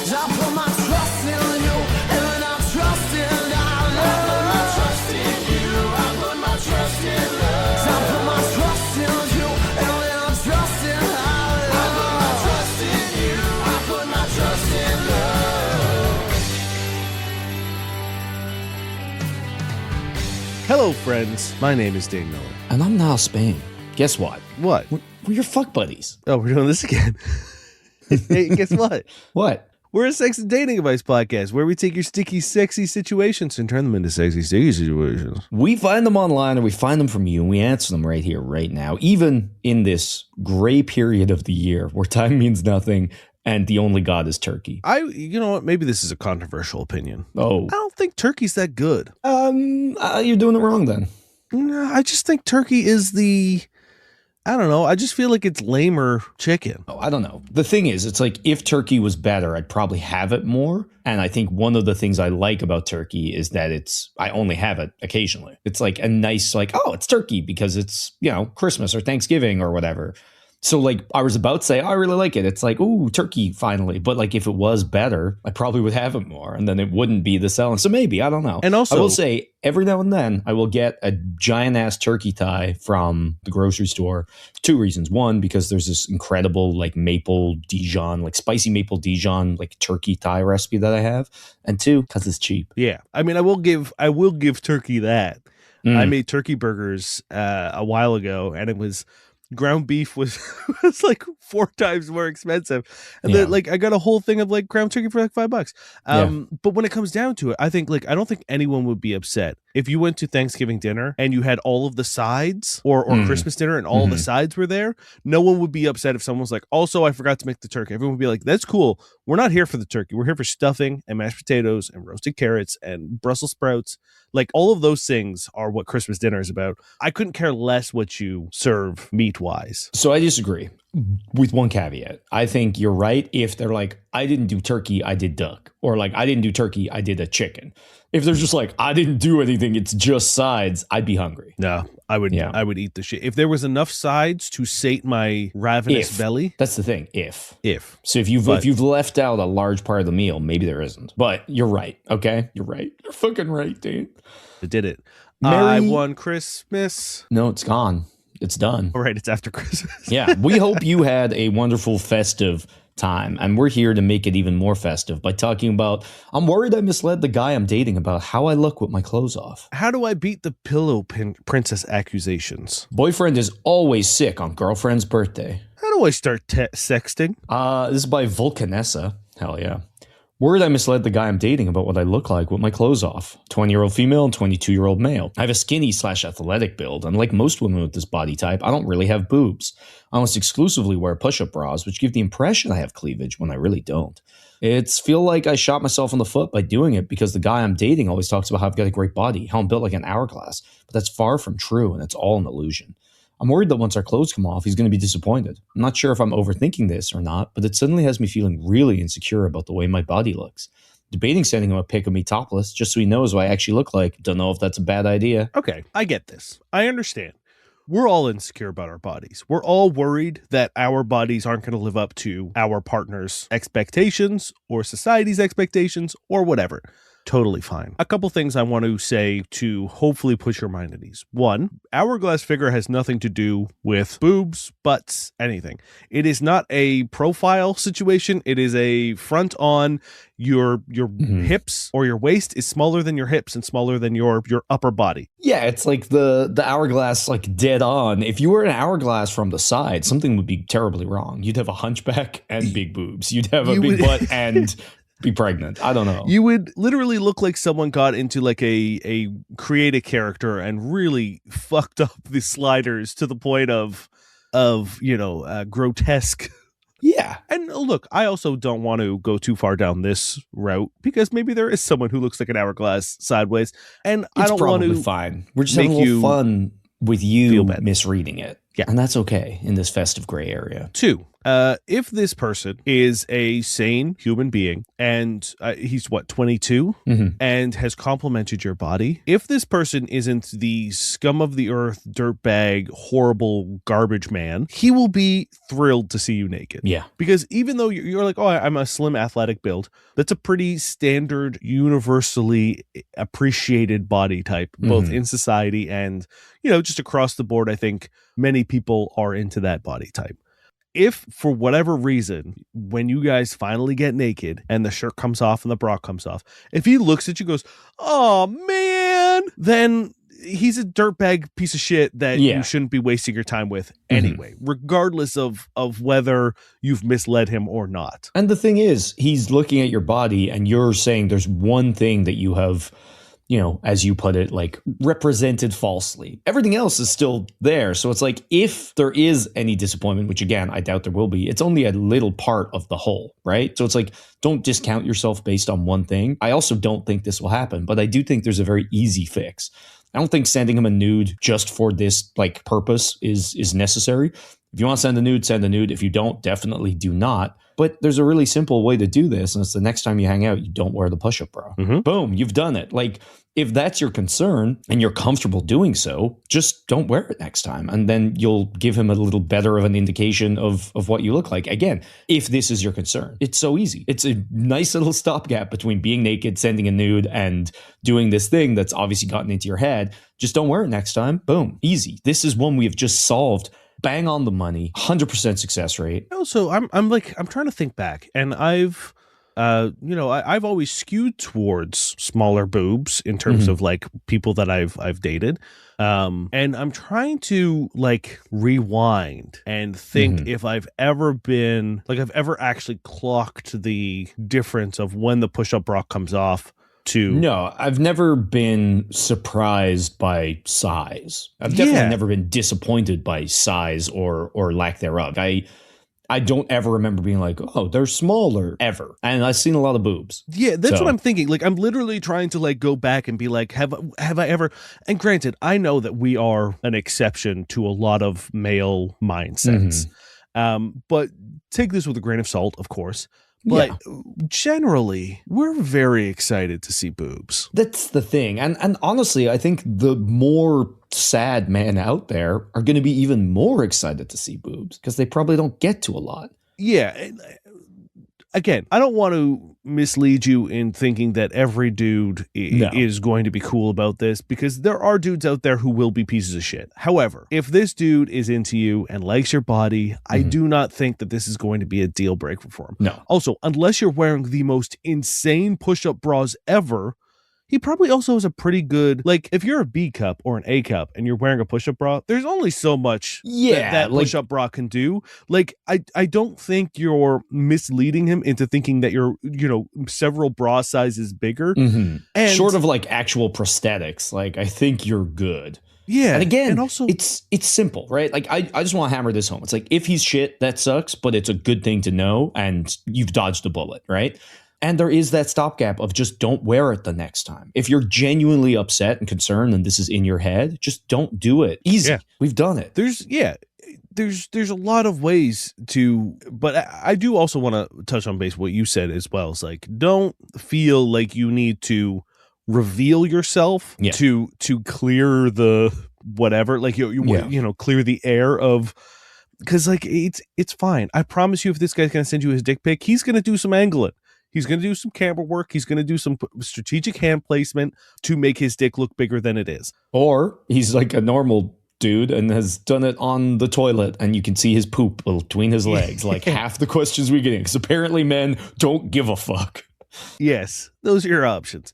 I put my trust in you, and I trust in God. I put my trust in you, I put my trust in love. I put my trust in you, and I trust in God. I put my trust in you, I put my trust in love. Hello, friends. My name is Dane Miller. And I'm Niall Spain. Guess what? What? We're your fuck buddies. Oh, we're doing this again. Hey, guess what? What? We're a sex and dating advice podcast where we take your sticky, sexy situations and turn them into sexy, sticky situations. We find them online or we find them from you and we answer them right here, right now, even in this gray period of the year where time means nothing and the only god is turkey. You know what? Maybe this is a controversial opinion. Oh. I don't think turkey's that good. You're doing it wrong then. No, I just think turkey is I don't know. I just feel like it's lamer chicken. Oh, I don't know. The thing is, it's like if turkey was better, I'd probably have it more. And I think one of the things I like about turkey is that I only have it occasionally. It's like a nice, it's turkey because it's, Christmas or Thanksgiving or whatever. So I was about to say, I really like it. It's like, ooh, turkey finally. But if it was better, I probably would have it more and then it wouldn't be the selling. So maybe, I don't know. And also, I will say every now and then I will get a giant ass turkey thigh from the grocery store. 2 reasons. 1, because there's this incredible maple Dijon, spicy maple Dijon, turkey thigh recipe that I have. And 2, because it's cheap. Yeah. I mean, I will give turkey that. I made turkey burgers a while ago and it was ground beef was 4 times more expensive, and then I got a whole thing of ground turkey for $5. But when it comes down to it, I think I don't think anyone would be upset if you went to Thanksgiving dinner and you had all of the sides, or Christmas dinner and all the sides were there. No one would be upset if someone was like, also I forgot to make the turkey. Everyone would be like, that's cool. We're not here for the turkey. We're here for stuffing and mashed potatoes and roasted carrots and Brussels sprouts. All of those things are what Christmas dinner is about. I couldn't care less what you serve meat-wise. So I disagree with one caveat. I think you're right if they're I didn't do turkey, I did duck. Or I didn't do turkey, I did a chicken. If they're just I didn't do anything, it's just sides, I'd be hungry. No, I would eat the shit. If there was enough sides to sate my ravenous belly. That's the thing, if. So if you've left out a large part of the meal, maybe there isn't. But you're right, okay? You're right. You're fucking right, dude. I did it. I won Christmas. No, it's gone. It's done. All right, it's after Christmas. Yeah, we hope you had a wonderful festive time, and we're here to make it even more festive by talking about, I'm worried I misled the guy I'm dating about how I look with my clothes off. How do I beat the pillow princess accusations? Boyfriend is always sick on girlfriend's birthday. How do I start sexting? This is by Vulcanessa. Hell yeah. Worried I misled the guy I'm dating about what I look like with my clothes off. 20-year-old female and 22-year-old male. I have a skinny/athletic build, and like most women with this body type, I don't really have boobs. I almost exclusively wear push-up bras, which give the impression I have cleavage when I really don't. It's feel like I shot myself in the foot by doing it because the guy I'm dating always talks about how I've got a great body, how I'm built like an hourglass, but that's far from true, and it's all an illusion. I'm worried that once our clothes come off, he's going to be disappointed. I'm not sure if I'm overthinking this or not, but it suddenly has me feeling really insecure about the way my body looks. Debating sending him a pic of me topless just so he knows what I actually look like. Don't know if that's a bad idea. Okay, I get this. I understand. We're all insecure about our bodies. We're all worried that our bodies aren't going to live up to our partner's expectations or society's expectations or whatever. Totally fine. A couple things I want to say to hopefully put your mind at ease. 1, hourglass figure has nothing to do with boobs, butts, anything. It is not a profile situation. It is a front on. Your hips or your waist is smaller than your hips and smaller than your upper body. Yeah, it's like the hourglass dead on. If you were an hourglass from the side, something would be terribly wrong. You'd have a hunchback and big boobs. You'd have a big butt and be pregnant. I don't know. You would literally look like someone got into a create a character and really fucked up the sliders to the point of grotesque. Yeah. And look, I also don't want to go too far down this route because maybe there is someone who looks like an hourglass sideways, and I don't want to. Fine. We're just having a little fun with you misreading it. Yeah. And that's okay in this festive gray area. 2, If this person is a sane human being and he's 22 and has complimented your body, if this person isn't the scum of the earth, dirtbag, horrible garbage man, he will be thrilled to see you naked. Yeah. Because even though you're like, oh, I'm a slim athletic build, that's a pretty standard, universally appreciated body type, both in society and, just across the board. I think many people are into that body type. If for whatever reason, when you guys finally get naked and the shirt comes off and the bra comes off, if he looks at you and goes, oh man, then he's a dirtbag piece of shit that you shouldn't be wasting your time with anyway, regardless of whether you've misled him or not. And the thing is, he's looking at your body and you're saying there's one thing that you have, as you put it, like represented falsely. Everything else is still there. So it's like, if there is any disappointment, which again, I doubt there will be, it's only a little part of the whole, right? So it's like, don't discount yourself based on one thing. I also don't think this will happen, but I do think there's a very easy fix. I don't think sending him a nude just for this purpose is necessary. If you want to send a nude, send a nude. If you don't, definitely do not. But there's a really simple way to do this, and it's the next time you hang out, you don't wear the push-up bra. Boom, you've done it. Like, if that's your concern and you're comfortable doing so, just don't wear it next time. And then you'll give him a little better of an indication of what you look like. Again, if this is your concern, it's so easy. It's a nice little stopgap between being naked, sending a nude, and doing this thing that's obviously gotten into your head. Just don't wear it next time. Boom, easy. This is one we have just solved. Bang on the money, 100% success rate. Also, I'm trying to think back, and I've always skewed towards smaller boobs in terms of like people that I've dated. And I'm trying to like rewind and think if I've ever actually clocked the difference of when the push-up bra comes off. No, I've never been surprised by size. I've definitely never been disappointed by size or lack thereof. I don't ever remember being like, oh, they're smaller ever. And I've seen a lot of boobs. Yeah, that's what I'm thinking. Like, I'm literally trying to like go back and be like, have I ever? And granted, I know that we are an exception to a lot of male mindsets. But take this with a grain of salt, of course. But generally, we're very excited to see boobs. That's the thing. And honestly, I think the more sad men out there are going to be even more excited to see boobs because they probably don't get to a lot. Yeah. Again, I don't want to mislead you in thinking that every dude is going to be cool about this, because there are dudes out there who will be pieces of shit. However, if this dude is into you and likes your body, I do not think that this is going to be a deal breaker for him. No. Also, unless you're wearing the most insane push-up bras ever, he probably also has a pretty good, like, if you're a B cup or an A cup and you're wearing a push-up bra, there's only so much that push-up bra can do. Like, I don't think you're misleading him into thinking that you're, several bra sizes bigger. And short of like actual prosthetics, like, I think you're good. Yeah. And again, and also, it's simple, right? Like, I just want to hammer this home. It's like, if he's shit, that sucks, but it's a good thing to know, and you've dodged a bullet, right? And there is that stopgap of just don't wear it the next time. If you're genuinely upset and concerned and this is in your head, just don't do it. Easy. Yeah. We've done it. There's a lot of ways to, but I do also want to touch on base what you said as well. It's like, don't feel like you need to reveal yourself to clear the whatever, like you clear the air of, because like it's fine. I promise you, if this guy's gonna send you his dick pic, he's gonna do some angling. He's going to do some camera work. He's going to do some strategic hand placement to make his dick look bigger than it is. Or he's like a normal dude and has done it on the toilet, and you can see his poop between his legs. Like half the questions we get in, because apparently men don't give a fuck. Yes, those are your options.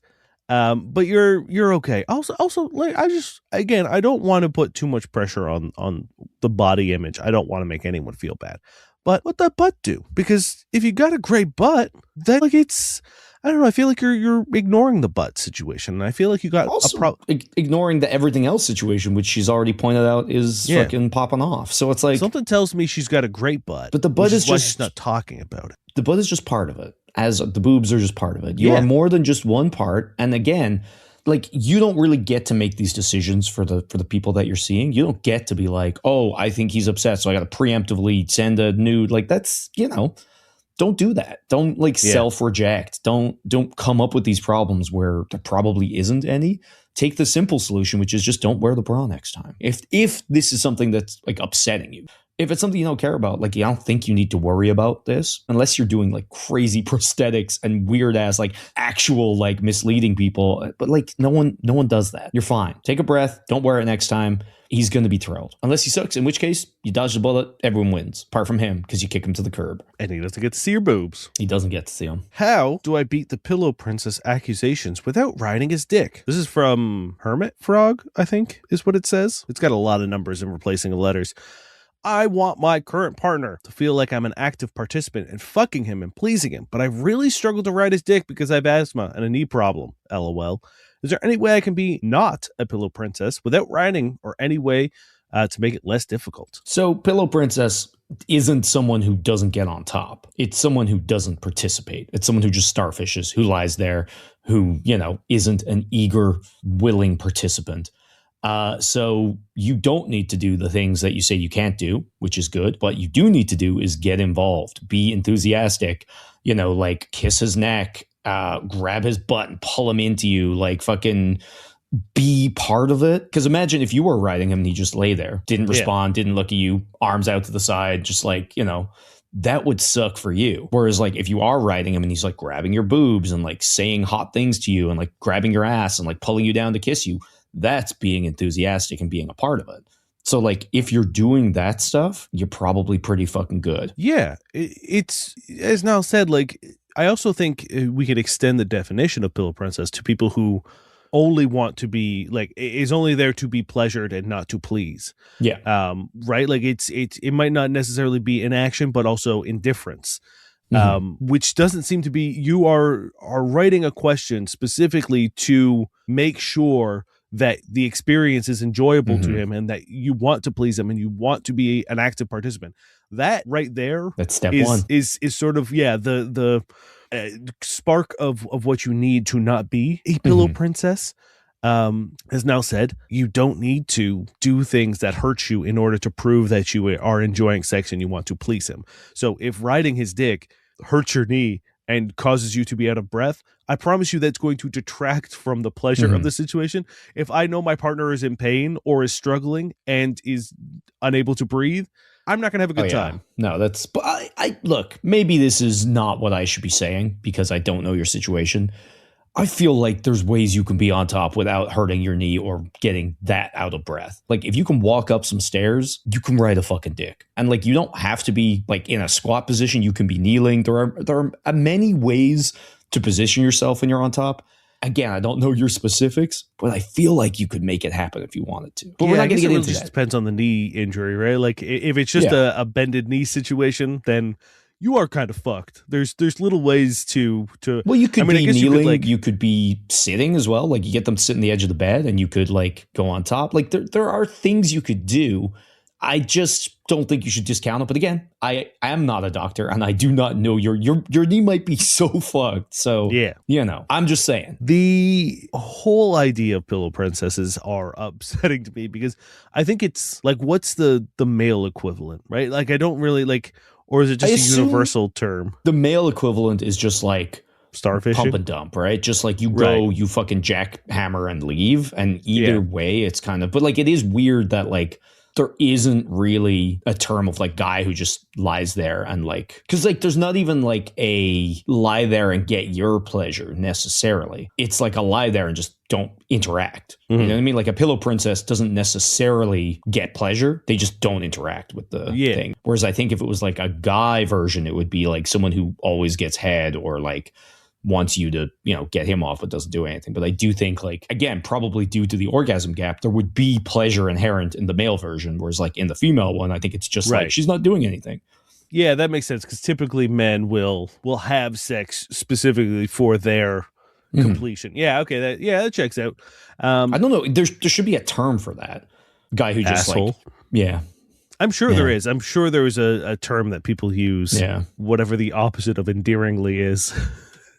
But you're okay. Also, like, I don't want to put too much pressure on the body image. I don't want to make anyone feel bad. But what that butt do? Because if you got a great butt, then like I don't know. I feel like you're ignoring the butt situation, and I feel like you got also ignoring the everything else situation, which she's already pointed out is fucking popping off. So it's like, something tells me she's got a great butt, but the butt is why just, she's not talking about it. The butt is just part of it, as the boobs are just part of it. You are more than just one part, and again, like you don't really get to make these decisions for the people that you're seeing. You don't get to be like, oh, I think he's upset, so I got to preemptively send a nude. Like that's, don't do that. Don't self-reject. Don't come up with these problems where there probably isn't any. Take the simple solution, which is just don't wear the bra next time. If this is something that's like upsetting you. If it's something you don't care about, like I don't think you need to worry about this unless you're doing like crazy prosthetics and weird ass like actual like misleading people. But like no one does that. You're fine. Take a breath. Don't wear it next time. He's going to be thrilled. Unless he sucks, in which case you dodge the bullet. Everyone wins, apart from him because you kick him to the curb. And he doesn't get to see your boobs. He doesn't get to see them. How do I beat the Pillow Princess accusations without riding his dick? This is from Hermit Frog, I think is what it says. It's got a lot of numbers and replacing of letters. I want my current partner to feel like I'm an active participant in fucking him and pleasing him, but I've really struggled to ride his dick because I have asthma and a knee problem. LOL. Is there any way I can be not a pillow princess without riding, or any way to make it less difficult? So Pillow Princess isn't someone who doesn't get on top. It's someone who doesn't participate. It's someone who just starfishes, who lies there, who, isn't an eager, willing participant. So you don't need to do the things that you say you can't do, which is good. What you do need to do is get involved, be enthusiastic, like kiss his neck, grab his butt and pull him into you, like fucking be part of it. Because imagine if you were riding him and he just lay there, didn't respond, didn't look at you, arms out to the side, just like, that would suck for you. Whereas like if you are riding him and he's like grabbing your boobs and like saying hot things to you and like grabbing your ass and like pulling you down to kiss you, that's being enthusiastic and being a part of it. So like if you're doing that stuff, you're probably pretty fucking good. Yeah, it's as Niall said, like I also think we could extend the definition of Pillow Princess to people who only want to be like, is only there to be pleasured and not to please. Yeah. Right. Like it might not necessarily be inaction, but also indifference. Which doesn't seem to be, you are writing a question specifically to make sure that the experience is enjoyable to him and that you want to please him and you want to be an active participant. That right there, that's step one. Is sort of the spark of what you need to not be a pillow princess. As Niall said, you don't need to do things that hurt you in order to prove that you are enjoying sex and you want to please him. So if riding his dick hurts your knee and causes you to be out of breath, I promise you that's going to detract from the pleasure of the situation. If I know my partner is in pain or is struggling and is unable to breathe, I'm not going to have a good time. No, that's, but I look, maybe this is not what I should be saying because I don't know your situation. I feel like there's ways you can be on top without hurting your knee or getting that out of breath. Like if you can walk up some stairs, you can ride a fucking dick. And like you don't have to be like in a squat position. You can be kneeling. There are many ways to position yourself when you're on top. Again, I don't know your specifics, but I feel like you could make it happen if you wanted to. But we're not going to get into that. It just depends on the knee injury, right? Like if it's just a bended knee situation, then you are kind of fucked. There's little ways to. Well, you could be kneeling. You could be sitting as well. Like you get them to sit on the edge of the bed, and you could like go on top. Like there are things you could do. I just don't think you should discount it. But again, I am not a doctor, and I do not know your knee might be so fucked. So I'm just saying. The whole idea of pillow princesses are upsetting to me because I think it's like, what's the male equivalent, right? Like I don't really like. Or is it just a universal term? The male equivalent is just like starfishing, pump and dump, right? Just like you go, you fucking jackhammer and leave. And either way, it's kind of, but like it is weird that like there isn't really a term of like guy who just lies there and like, because like there's not even like a lie there and get your pleasure necessarily. It's like a lie there and just don't interact. You know what I mean? Like a pillow princess doesn't necessarily get pleasure. They just don't interact with the thing. Whereas I think if it was like a guy version, it would be like someone who always gets head or like wants you to, get him off but doesn't do anything. But I do think like, again, probably due to the orgasm gap, there would be pleasure inherent in the male version. Whereas like in the female one, I think it's just like she's not doing anything. Yeah, that makes sense because typically men will have sex specifically for their completion. Yeah, okay, that checks out. I don't know. There should be a term for that. Guy who just asshole. I'm sure there is. I'm sure there is a term that people use. Yeah. Whatever the opposite of endearingly is.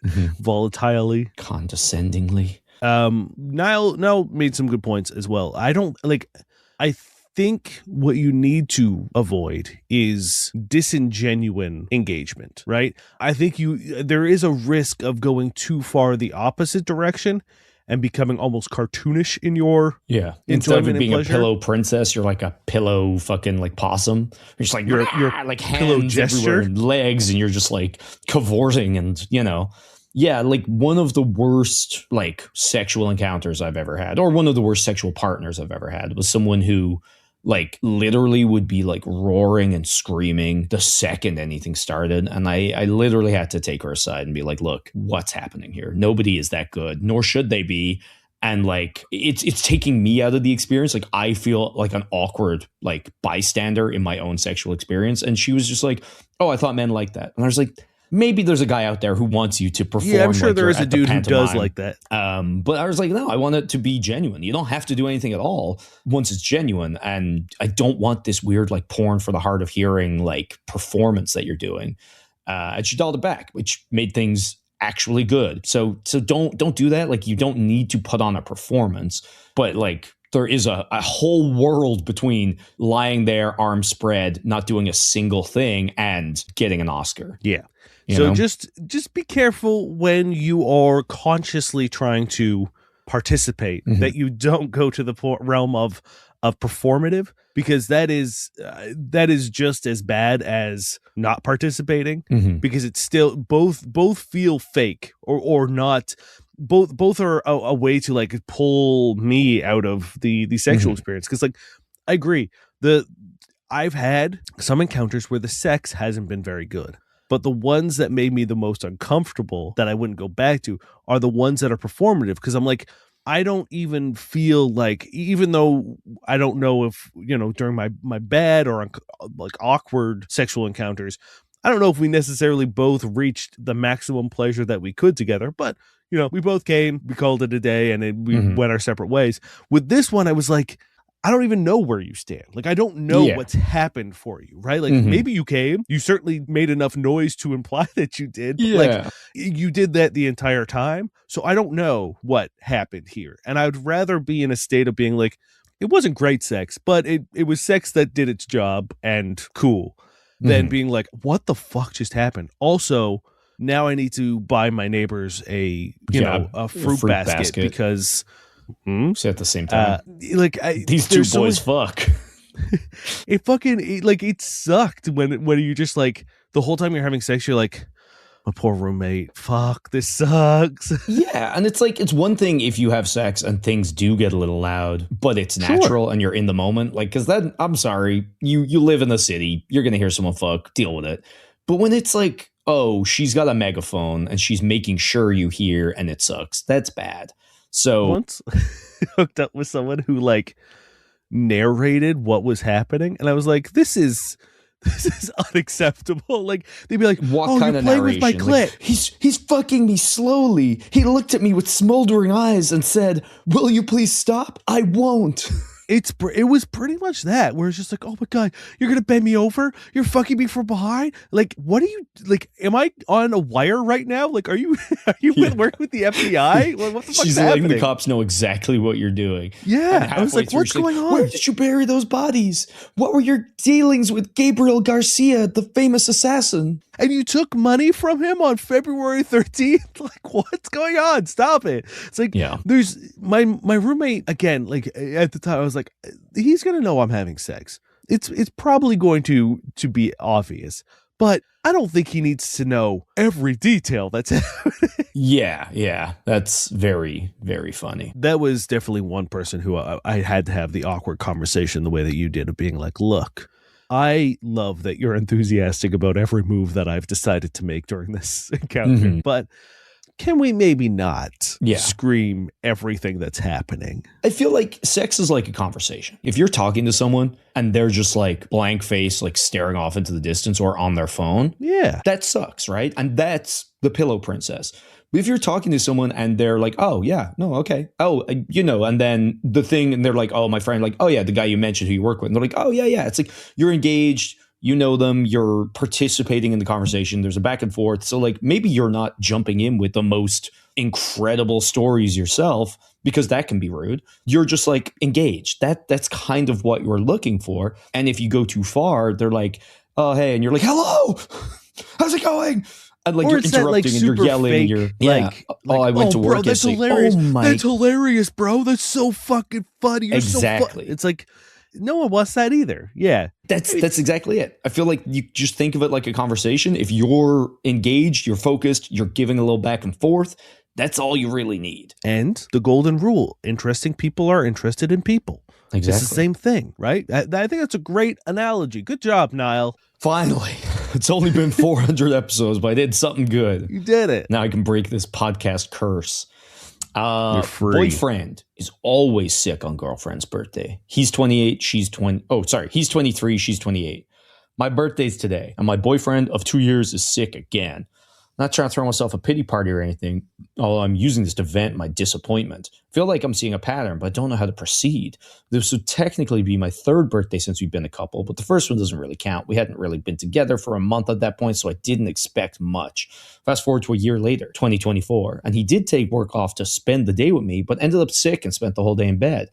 Volatilely. Condescendingly. Niall made some good points as well. I think what you need to avoid is disingenuine engagement, right? I think there is a risk of going too far the opposite direction and becoming almost cartoonish in your Instead of enjoyment being and a pleasure. pillow princess, you're like a pillow fucking like possum. You're just like Your like pillow hands gesture? everywhere and legs, and you're just like cavorting, and yeah, like one of the worst like sexual encounters I've ever had, or one of the worst sexual partners I've ever had, was someone who like literally would be like roaring and screaming the second anything started. And I literally had to take her aside and be like, look, what's happening here? Nobody is that good, nor should they be. And like, it's taking me out of the experience. Like I feel like an awkward, like bystander in my own sexual experience. And she was just like, oh, I thought men liked that. And I was like, maybe there's a guy out there who wants you to perform. Yeah, I'm sure like there you're is a at the dude who does pantomime. like that. But I was like, no, I want it to be genuine. You don't have to do anything at all once it's genuine. And I don't want this weird, like porn for the hard of hearing, like performance that you're doing. And she dialed it back, which made things actually good. So don't do that. Like you don't need to put on a performance, but like there is a whole world between lying there, arms spread, not doing a single thing, and getting an Oscar. Yeah. You So know? just be careful when you are consciously trying to participate, that you don't go to the realm of performative, because that is just as bad as not participating, because it's still both feel fake or not. Both are a way to like pull me out of the sexual experience, because like I agree, I've had some encounters where the sex hasn't been very good. But the ones that made me the most uncomfortable, that I wouldn't go back to, are the ones that are performative. Because I'm like, I don't even feel like, even though I don't know if, during my bad or like awkward sexual encounters, I don't know if we necessarily both reached the maximum pleasure that we could together. But, we both came, we called it a day, and we went our separate ways. With this one, I was like, I don't even know where you stand. Like, I don't know what's happened for you, right? Like, maybe you came, you certainly made enough noise to imply that you did. But like, you did that the entire time. So I don't know what happened here. And I would rather be in a state of being like, it wasn't great sex, but it was sex that did its job and cool, than being like, what the fuck just happened? Also, now I need to buy my neighbors a fruit basket because... Say at the same time, these two boys fuck. It sucked when you just like the whole time you're having sex, you're like, my poor roommate, fuck, this sucks. Yeah, and it's like, it's one thing if you have sex and things do get a little loud, but it's natural and you're in the moment. Like, because then, I'm sorry, you live in the city, you're gonna hear someone fuck, deal with it. But when it's like, oh, she's got a megaphone and she's making sure you hear and it sucks, that's bad. So once hooked up with someone who like narrated what was happening, and I was like, this is unacceptable. Like, they'd be like, what kind of narration? With my clit. Like, he's fucking me slowly. He looked at me with smoldering eyes and said, will you please stop? I won't. It was pretty much that, where it's just like, oh my god, you're gonna bend me over, you're fucking me from behind. Like, what are you, like, am I on a wire right now? Like, are you working with the FBI? What the fuck? She's letting the cops know exactly what you're doing. Yeah, I was like, what's going on? Where did you bury those bodies? What were your dealings with Gabriel Garcia, the famous assassin? And you took money from him on February 13th? Like, what's going on? Stop it. It's like, there's my roommate, again, like at the time I was like, he's going to know I'm having sex. It's probably going to be obvious, but I don't think he needs to know every detail that's happening. Yeah. That's very, very funny. That was definitely one person who I had to have the awkward conversation the way that you did, of being like, look, I love that you're enthusiastic about every move that I've decided to make during this encounter, but can we maybe not scream everything that's happening? I feel like sex is like a conversation. If you're talking to someone and they're just like blank face, like staring off into the distance or on their phone, that sucks, right? And that's the pillow princess. But if you're talking to someone and they're like, oh, yeah, no, okay. Oh, and then the thing, and they're like, oh, my friend, like, oh, yeah, the guy you mentioned who you work with. And they're like, oh, yeah. It's like, you're engaged. You know them, you're participating in the conversation, there's a back and forth. So like maybe you're not jumping in with the most incredible stories yourself because that can be rude. You're just like engaged. That's kind of what you're looking for. And if you go too far, they're like, oh, hey, and you're like, hello, how's it going? And like Or you're it's that, interrupting like, and you're super yelling fake, and you're like, I went to bro, work that's yesterday. hilarious. Oh my, That's hilarious, bro. That's so fucking funny. You're Exactly. So it's like no one wants that either. Yeah. That's exactly it. I feel like you just think of it like a conversation. If you're engaged, you're focused, you're giving a little back and forth, that's all you really need. And the golden rule, interesting people are interested in people. Exactly. It's the same thing, right? I think that's a great analogy. Good job, Niall. Finally, it's only been 400 episodes, but I did something good. You did it. Now I can break this podcast curse. You're free. Boyfriend is always sick on girlfriend's birthday. He's 28, she's 20. Oh, sorry. He's 23, she's 28. My birthday's today, and my boyfriend of 2 years is sick again. Not trying to throw myself a pity party or anything, although I'm using this to vent my disappointment. I feel like I'm seeing a pattern, but I don't know how to proceed. This would technically be my third birthday since we've been a couple, but the first one doesn't really count. We hadn't really been together for a month at that point, so I didn't expect much. Fast forward to a year later, 2024, and he did take work off to spend the day with me, but ended up sick and spent the whole day in bed.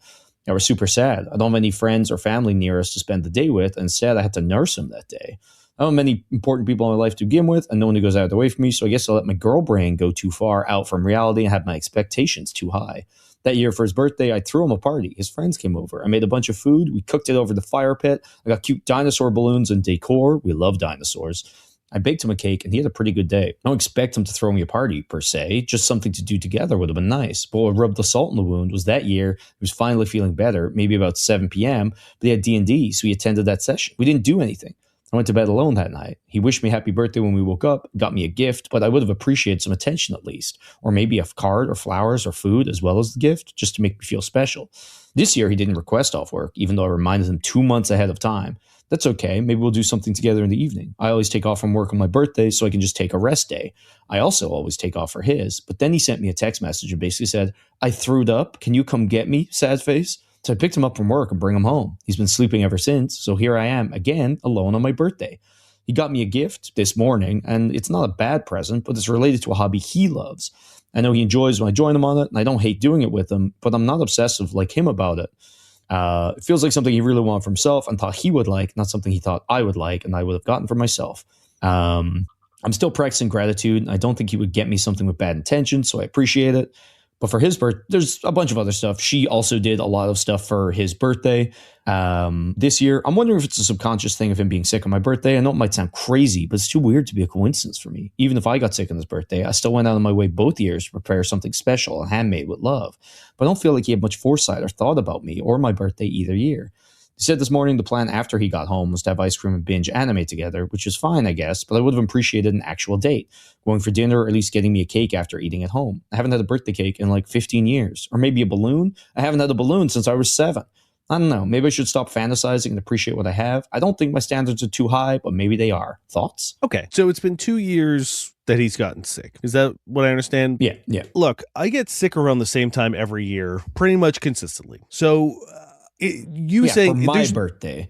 I was super sad. I don't have any friends or family near us to spend the day with, and said I had to nurse him that day. I don't have many important people in my life to begin with, and no one who goes out of the way for me, so I guess I let my girl brain go too far out from reality and had my expectations too high. That year for his birthday, I threw him a party. His friends came over. I made a bunch of food. We cooked it over the fire pit. I got cute dinosaur balloons and decor. We love dinosaurs. I baked him a cake, and he had a pretty good day. I don't expect him to throw me a party, per se. Just something to do together would have been nice. But what rubbed the salt in the wound was that year, he was finally feeling better, maybe about 7 p.m., but he had D&D, so he attended that session. We didn't do anything. I went to bed alone that night. He wished me happy birthday when we woke up, got me a gift, but I would have appreciated some attention at least, or maybe a card or flowers or food as well as the gift, just to make me feel special. This year, he didn't request off work, even though I reminded him 2 months ahead of time. That's okay. Maybe we'll do something together in the evening. I always take off from work on my birthday so I can just take a rest day. I also always take off for his, but then he sent me a text message and basically said, I threwed up. Can you come get me? Sad face. So I picked him up from work and bring him home. He's been sleeping ever since, so here I am again, alone on my birthday. He got me a gift this morning, and it's not a bad present, but it's related to a hobby he loves. I know he enjoys when I join him on it, and I don't hate doing it with him, but I'm not obsessive like him about it. It feels like something he really wanted for himself and thought he would like, not something he thought I would like and I would have gotten for myself. I'm still practicing gratitude. I don't think he would get me something with bad intentions, so I appreciate it. But for his birthday, there's a bunch of other stuff. She also did a lot of stuff for his birthday this year. I'm wondering if it's a subconscious thing of him being sick on my birthday. I know it might sound crazy, but it's too weird to be a coincidence for me. Even if I got sick on his birthday, I still went out of my way both years to prepare something special and handmade with love. But I don't feel like he had much foresight or thought about me or my birthday either year. He said this morning the plan after he got home was to have ice cream and binge anime together, which is fine, I guess, but I would have appreciated an actual date, going for dinner or at least getting me a cake after eating at home. I haven't had a birthday cake in like 15 years. Or maybe a balloon? I haven't had a balloon since I was 7. I don't know. Maybe I should stop fantasizing and appreciate what I have. I don't think my standards are too high, but maybe they are. Thoughts? Okay. So it's been 2 years that he's gotten sick. Is that what I understand? Yeah. Look, I get sick around the same time every year, pretty much consistently. So saying for my birthday,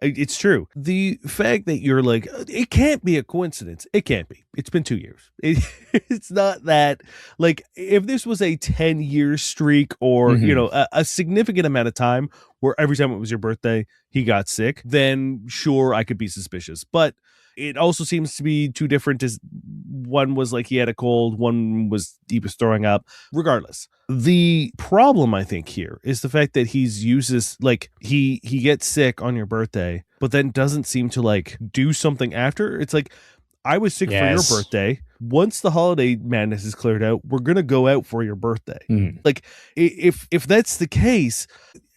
it's true. The fact that you're like, it can't be a coincidence. It can't be. It's been 2 years. It's not that, like, if this was a 10-year streak or, a significant amount of time where every time it was your birthday, he got sick, then sure, I could be suspicious. But it also seems to be too different. As one was like he had a cold, one was he was throwing up. Regardless, the problem I think here is the fact that he's uses like he gets sick on your birthday, but then doesn't seem to like do something after. It's like, I was sick for your birthday. Once the holiday madness is cleared out, we're gonna go out for your birthday. Like if that's the case,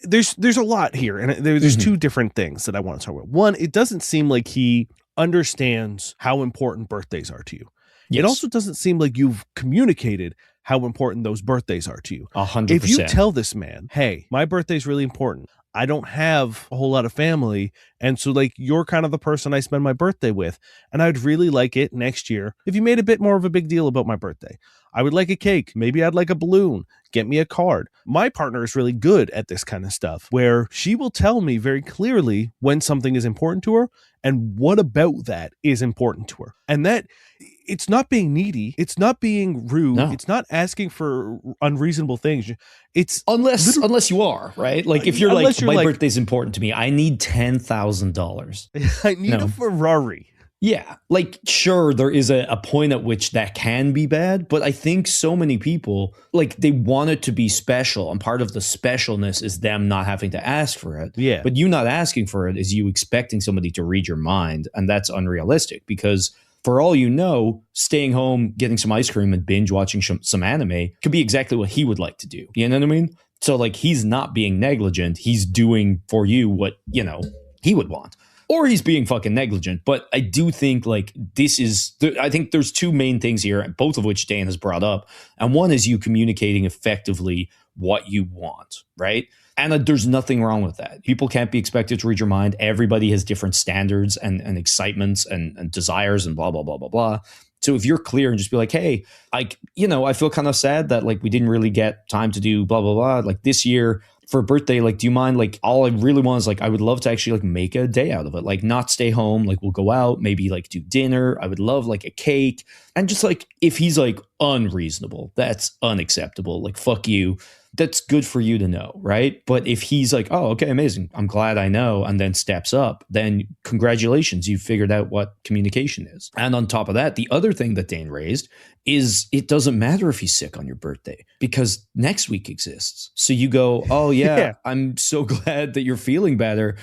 there's a lot here, and there's two different things that I want to talk about. One, it doesn't seem like he understands how important birthdays are to you. Yes. It also doesn't seem like you've communicated how important those birthdays are to you. 100%. If you tell this man, hey, my birthday is really important, I don't have a whole lot of family. And so like you're kind of the person I spend my birthday with. And I'd really like it next year if you made a bit more of a big deal about my birthday. I would like a cake. Maybe I'd like a balloon. Get me a card. My partner is really good at this kind of stuff where she will tell me very clearly when something is important to her and what about that is important to her. And that it's not being needy. It's not being rude. No. It's not asking for unreasonable things. It's unless you are, right? Like if you're Unless like, you're my like- birthday's important to me, I need $10,000. I need No. a Ferrari. Yeah, like sure, there is a point at which that can be bad, but I think so many people, like they want it to be special, and part of the specialness is them not having to ask for it. Yeah. But you not asking for it is you expecting somebody to read your mind, and that's unrealistic because for all you know, staying home, getting some ice cream and binge watching some anime could be exactly what he would like to do. You know what I mean? So like he's not being negligent, he's doing for you what, you know, he would want. Or he's being fucking negligent. But I do think like this is, I think there's two main things here, both of which Dan has brought up. And one is you communicating effectively what you want, right? And there's nothing wrong with that. People can't be expected to read your mind. Everybody has different standards and excitements and desires and blah, blah, blah, blah, blah. So if you're clear and just be like, hey, like, you know, I feel kind of sad that like we didn't really get time to do blah, blah, blah. Like this year, for birthday, like, do you mind, like, all I really want is, like, I would love to actually, like, make a day out of it. Like, not stay home. Like, we'll go out, maybe, like, do dinner. I would love, like, a cake. And just, like, if he's, like, unreasonable, that's unacceptable. Like, fuck you. That's good for you to know, right? But if he's like, oh, okay, amazing, I'm glad I know, and then steps up, then congratulations, you've figured out what communication is. And on top of that, the other thing that Dane raised is it doesn't matter if he's sick on your birthday because next week exists. So you go, oh yeah, Yeah. I'm so glad that you're feeling better.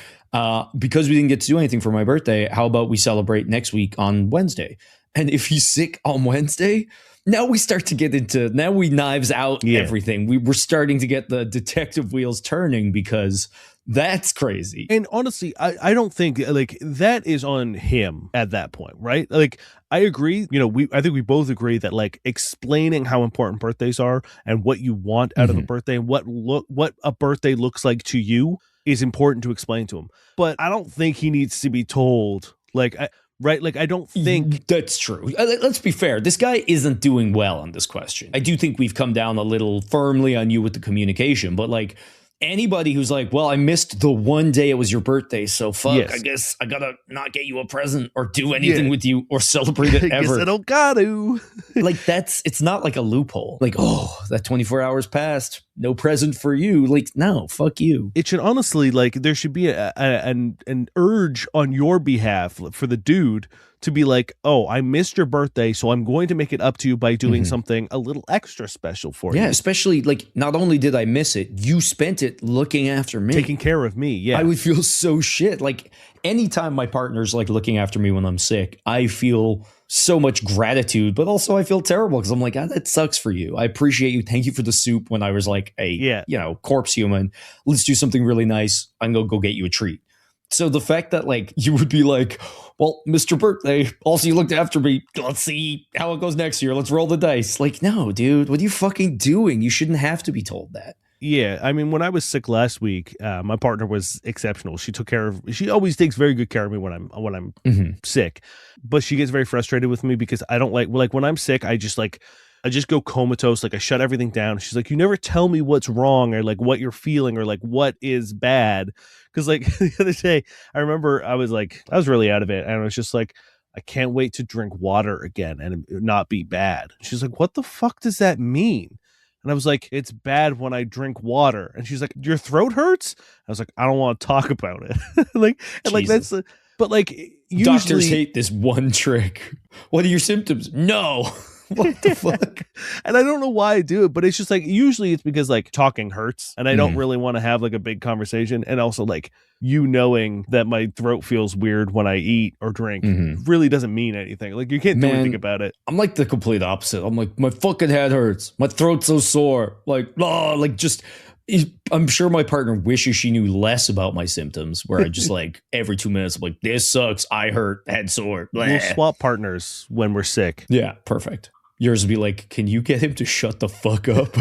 Because we didn't get to do anything for my birthday, how about we celebrate next week on Wednesday? And if he's sick on Wednesday, now we start to get into, now we knives out everything. We're starting to get the detective wheels turning because that's crazy. And honestly, I don't think like that is on him at that point, right? Like I agree, you know, I think we both agree that like explaining how important birthdays are and what you want out of a birthday and what a birthday looks like to you is important to explain to him. But I don't think he needs to be told like right? Like, I don't think that's true. Let's be fair. This guy isn't doing well on this question. I do think we've come down a little firmly on you with the communication, but like anybody who's like, well, I missed the one day it was your birthday, so fuck, Yes. I guess I gotta not get you a present or do anything with you or celebrate it I guess ever. I don't got to. Like it's not like a loophole. Like, oh, that 24 hours passed, no present for you. Like, no, fuck you. It should honestly, like, there should be an urge on your behalf for the dude to be like, oh, I missed your birthday, so I'm going to make it up to you by doing something a little extra special for Yeah, you. especially like not only did I miss it, you spent it looking after me. Taking care of me, yeah. I would feel so shit. Like anytime my partner's like looking after me when I'm sick, I feel so much gratitude, but also I feel terrible because I'm like, that sucks for you. I appreciate you. Thank you for the soup when I was like a corpse human. Let's do something really nice. I'm gonna go get you a treat. So the fact that like you would be like, well, Mr. Birthday, also you looked after me. Let's see how it goes next year. Let's roll the dice. Like, no, dude, what are you fucking doing? You shouldn't have to be told that. Yeah, I mean, when I was sick last week, my partner was exceptional. She took care of. She always takes very good care of me when I'm sick, but she gets very frustrated with me because I don't like when I'm sick. I just go comatose. Like I shut everything down. She's like, you never tell me what's wrong or like what you're feeling or like what is bad. Because like the other day, I remember I was really out of it, and I was just like, I can't wait to drink water again and it not be bad. She's like, what the fuck does that mean? And I was like, it's bad when I drink water. And she's like, your throat hurts? I was like, I don't want to talk about it. That's, but like, usually Doctors hate this one trick. What are your symptoms? No. What the fuck? And I don't know why I do it, but it's just like, usually it's because like talking hurts and I don't really want to have like a big conversation. And also like you knowing that my throat feels weird when I eat or drink really doesn't mean anything. Like you can't do anything about it. I'm like the complete opposite. I'm like, my fucking head hurts. My throat's so sore. Like, I'm sure my partner wishes she knew less about my symptoms where I just like every 2 minutes, I'm like, this sucks. I hurt, head sore. Blah. We'll swap partners when we're sick. Yeah, perfect. Yours would be like, can you get him to shut the fuck up?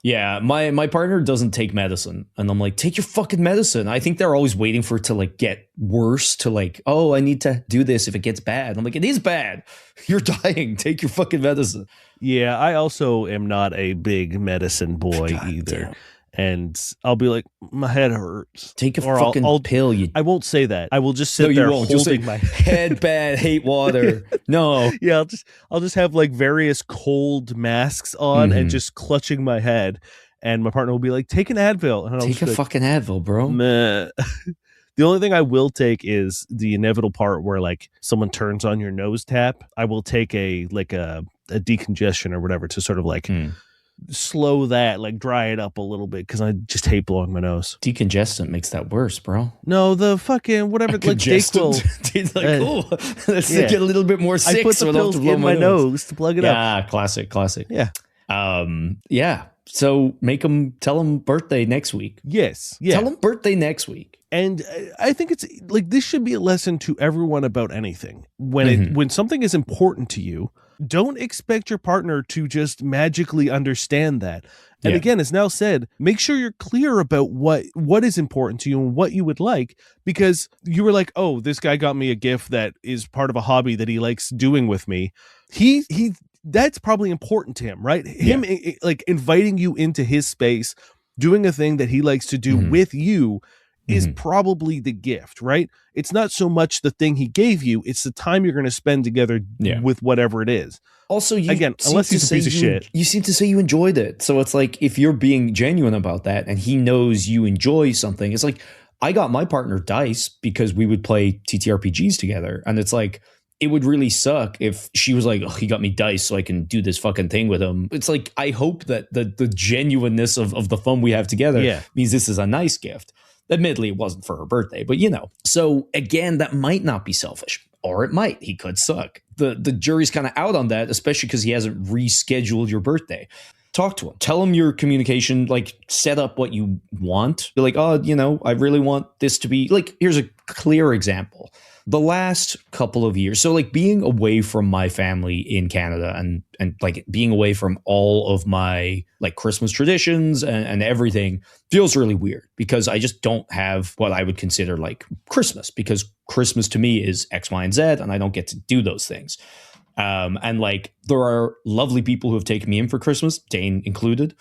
Yeah, my partner doesn't take medicine, and I'm like, take your fucking medicine. I think they're always waiting for it to like get worse, to like, oh, I need to do this if it gets bad. I'm like, it is bad. You're dying. Take your fucking medicine. Yeah, I also am not a big medicine boy God either. damn. And I'll be like, my head hurts. Take a Or fucking pill. You I won't say that. I will just sit no, there you won't. You'll say, holding my head bad, hate water. No. Yeah, I'll just have like various cold masks on and Mhm. just clutching my head. And my partner will be like, take an Advil. And I'll Take just a be like, fucking Advil, bro. meh. The only thing I will take is the inevitable part where like someone turns on your nose tap. I will take a decongestion or whatever to sort of like slow that, like dry it up a little bit, because I just hate blowing my nose. Decongestant makes that worse, bro. No, the fucking whatever, like Dayquil. It's like, Uh, oh, let's yeah. get a little bit more sick. I put so the I don't have pills to blow in my nose to plug it up. Yeah, classic. Yeah. Yeah. So tell them birthday next week. Yes. Yeah. Tell them birthday next week. And I think it's like this should be a lesson to everyone about anything. When something is important to you, don't expect your partner to just magically understand that. And Yeah. again, as Nell said, make sure you're clear about what is important to you and what you would like, because you were like, oh, this guy got me a gift that is part of a hobby that he likes doing with me. He that's probably important to him, right? Him like inviting you into his space, doing a thing that he likes to do with you is probably the gift, right? It's not so much the thing he gave you, it's the time you're going to spend together with whatever it is. Also, unless he's a piece of shit. You seem to say you enjoyed it. So it's like, if you're being genuine about that and he knows you enjoy something, it's like, I got my partner dice because we would play TTRPGs together. And it's like, it would really suck if she was like, oh, he got me dice so I can do this fucking thing with him. It's like, I hope that the genuineness of the fun we have together means this is a nice gift. Admittedly, it wasn't for her birthday, but you know. So again, that might not be selfish, or it might. He could suck. The jury's kind of out on that, especially because he hasn't rescheduled your birthday. Talk to him. Tell him your communication, like set up what you want. Be like, oh, you know, I really want this to be like, here's a clear example. The last couple of years, so like being away from my family in Canada and like being away from all of my like Christmas traditions and everything feels really weird, because I just don't have what I would consider like Christmas, because Christmas to me is X, Y, and Z, and I don't get to do those things. And like there are lovely people who have taken me in for Christmas, Dane included,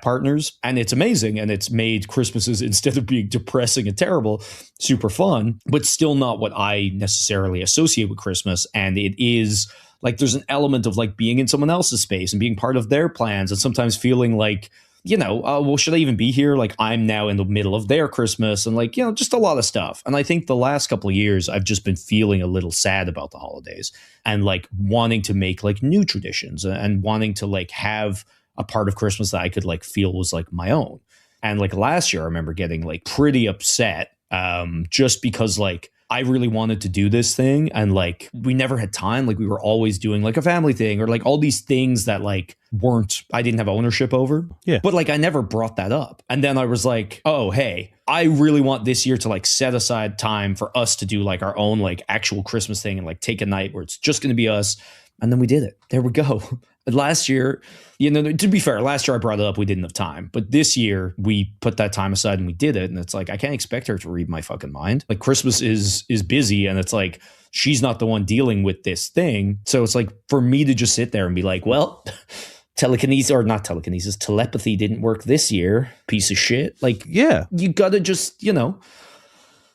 partners, and it's amazing, and it's made Christmases, instead of being depressing and terrible, super fun, but still not what I necessarily associate with Christmas. And it is like there's an element of like being in someone else's space and being part of their plans, and sometimes feeling like, you know, well, should I even be here? Like I'm now in the middle of their Christmas, and like, you know, just a lot of stuff. And I think the last couple of years I've just been feeling a little sad about the holidays, and like wanting to make like new traditions, and wanting to like have a part of Christmas that I could like feel was like my own. And like last year, I remember getting like pretty upset just because like I really wanted to do this thing, and like we never had time. Like we were always doing like a family thing, or like all these things that like I didn't have ownership over. Yeah. But like I never brought that up. And then I was like, oh, hey, I really want this year to like set aside time for us to do like our own like actual Christmas thing, and like take a night where it's just going to be us. And then we did it. There we go. Last year, you know, to be fair, last year I brought it up, we didn't have time. But this year we put that time aside and we did it. And it's like, I can't expect her to read my fucking mind. Like Christmas is busy, and it's like, she's not the one dealing with this thing. So it's like for me to just sit there and be like, well, telepathy didn't work this year, piece of shit. Like, Yeah. you gotta just, you know.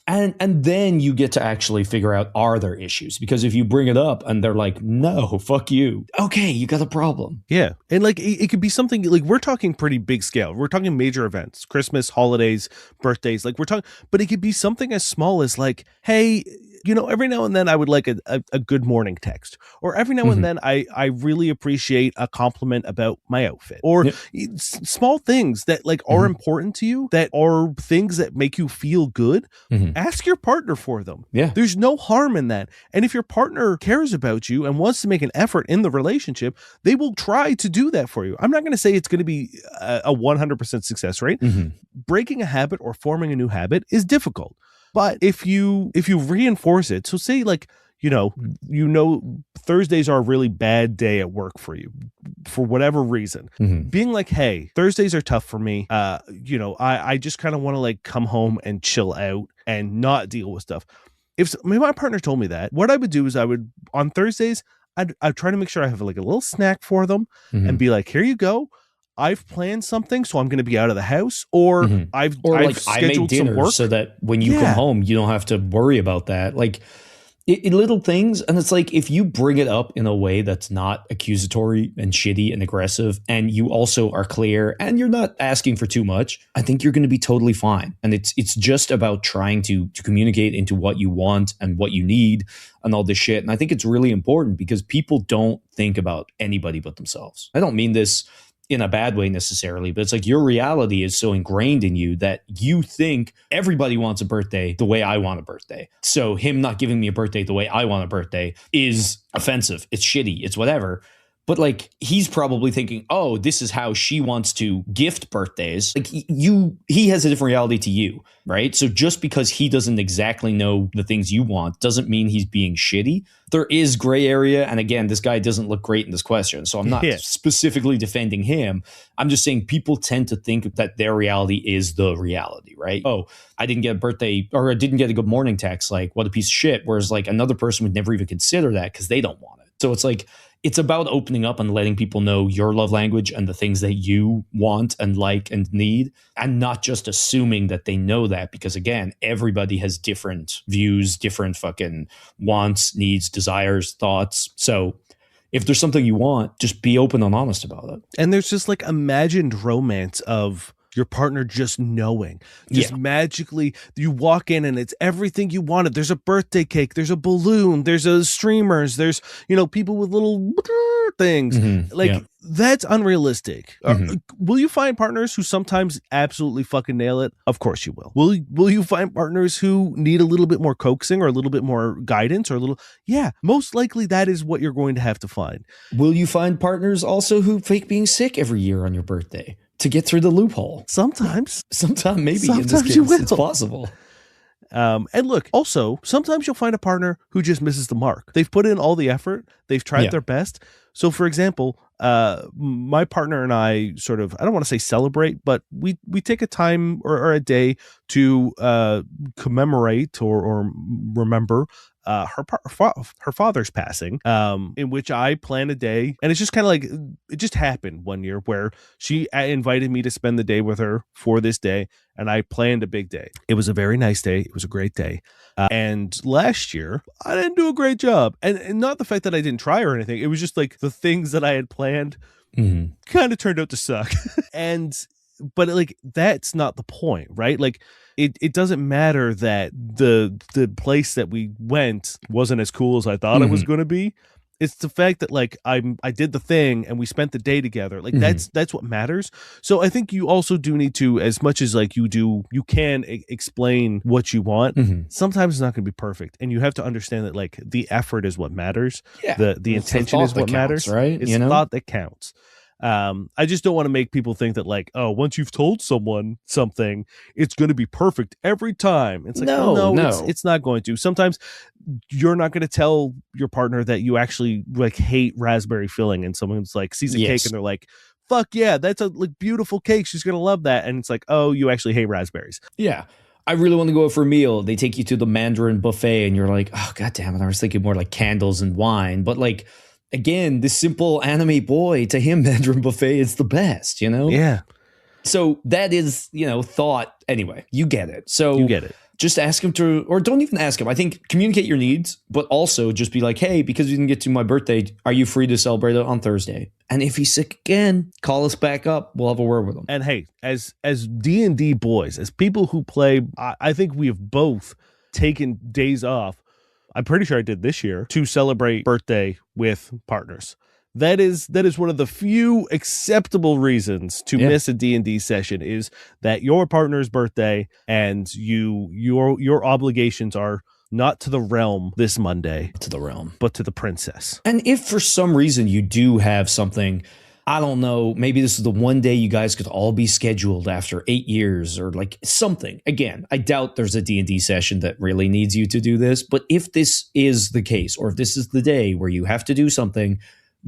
And then you get to actually figure out, are there issues? Because if you bring it up and they're like, no, fuck you. Okay, you got a problem. Yeah. And like it could be something like, we're talking pretty big scale. We're talking major events, Christmas, holidays, birthdays. Like we're talking, but it could be something as small as like, hey, you know, every now and then I would like a good morning text, or every now and then I really appreciate a compliment about my outfit, or small things that like are important to you, that are things that make you feel good. Ask your partner for them. Yeah. There's no harm in that. And if your partner cares about you and wants to make an effort in the relationship, they will try to do that for you. I'm not going to say it's going to be a 100% success rate. Breaking a habit or forming a new habit is difficult. But if you reinforce it, so say like Thursdays are a really bad day at work for you for whatever reason. Being like, hey, Thursdays are tough for me. I just kind of want to like come home and chill out and not deal with stuff. If my partner told me that, what I would do is on Thursdays, I'd try to make sure I have like a little snack for them and be like, here you go. I've planned something, so I'm going to be out of the house, or I've scheduled some work so that when you come home, you don't have to worry about that. Like little things. And it's like, if you bring it up in a way that's not accusatory and shitty and aggressive, and you also are clear and you're not asking for too much, I think you're going to be totally fine. And it's just about trying to communicate into what you want and what you need and all this shit. And I think it's really important because people don't think about anybody but themselves. I don't mean this in a bad way necessarily, but it's like your reality is so ingrained in you that you think everybody wants a birthday the way I want a birthday. So him not giving me a birthday the way I want a birthday is offensive. It's shitty. It's whatever. But like, he's probably thinking, oh, this is how she wants to gift birthdays. Like he has a different reality to you, right? So just because he doesn't exactly know the things you want doesn't mean he's being shitty. There is gray area. And again, this guy doesn't look great in this question. So I'm not specifically defending him. I'm just saying people tend to think that their reality is the reality, right? Oh, I didn't get a birthday, or I didn't get a good morning text. Like, what a piece of shit. Whereas like another person would never even consider that because they don't want it. So it's like, it's about opening up and letting people know your love language and the things that you want and like and need, and not just assuming that they know that, because again, everybody has different views, different fucking wants, needs, desires, thoughts. So if there's something you want, just be open and honest about it. And there's just like imagined romance of your partner just knowing, just magically you walk in and it's everything you wanted. There's a birthday cake, there's a balloon, there's a streamers, there's, people with little things that's unrealistic. Will you find partners who sometimes absolutely fucking nail it? Of course you will. Will you find partners who need a little bit more coaxing or a little bit more guidance or most likely that is what you're going to have to find. Will you find partners also who fake being sick every year on your birthday to get through the loophole? Sometimes maybe sometimes in this case, you will. it's possible. And look, also, sometimes you'll find a partner who just misses the mark. They've put in all the effort. They've tried their best. So, for example, my partner and I sort of, I don't want to say celebrate, but we take a time or a day to commemorate or remember her father's passing, in which I planned a day, and it's just kind of like, it just happened one year where she invited me to spend the day with her for this day, and I planned a big day. It was a very nice day. It was a great day. And last year, I didn't do a great job. And not the fact that I didn't try or anything. It was just like the things that I had planned kind of turned out to suck. But like, that's not the point, right? Like, it doesn't matter that the place that we went wasn't as cool as I thought it was going to be. It's the fact that like I did the thing and we spent the day together. Like that's what matters. So I think you also do need to, as much as like you can explain what you want. Sometimes it's not going to be perfect, and you have to understand that like the effort is what matters. Yeah, the intention is what matters, right? It's the thought that counts. I just don't want to make people think that like, oh, once you've told someone something, it's going to be perfect every time. It's like, no. It's not going to. Sometimes you're not going to tell your partner that you actually like hate raspberry filling, and someone's like sees a cake and they're like, fuck yeah, that's a like beautiful cake, she's going to love that. And it's like, oh, you actually hate raspberries. Yeah. I really want to go out for a meal. They take you to the Mandarin buffet and you're like, oh, God damn it. I was thinking more like candles and wine, but like, again, this simple anime boy, to him, Mandarin buffet is the best, Yeah. So that is, thought. Anyway, you get it. So you get it. Just ask him to, or don't even ask him. I think communicate your needs, but also just be like, hey, because you didn't get to my birthday, are you free to celebrate it on Thursday? And if he's sick again, call us back up. We'll have a word with him. And hey, as D&D boys, as people who play, I think we have both taken days off. I'm pretty sure I did this year to celebrate birthday with partners. That is one of the few acceptable reasons to miss a D&D session, is that your partner's birthday and your obligations are not to the realm this Monday, to the realm, but to the princess. And if for some reason you do have something I don't know, maybe this is the one day you guys could all be scheduled after 8 years or like something. Again, I doubt there's a D&D session that really needs you to do this, but if this is the case, or if this is the day where you have to do something,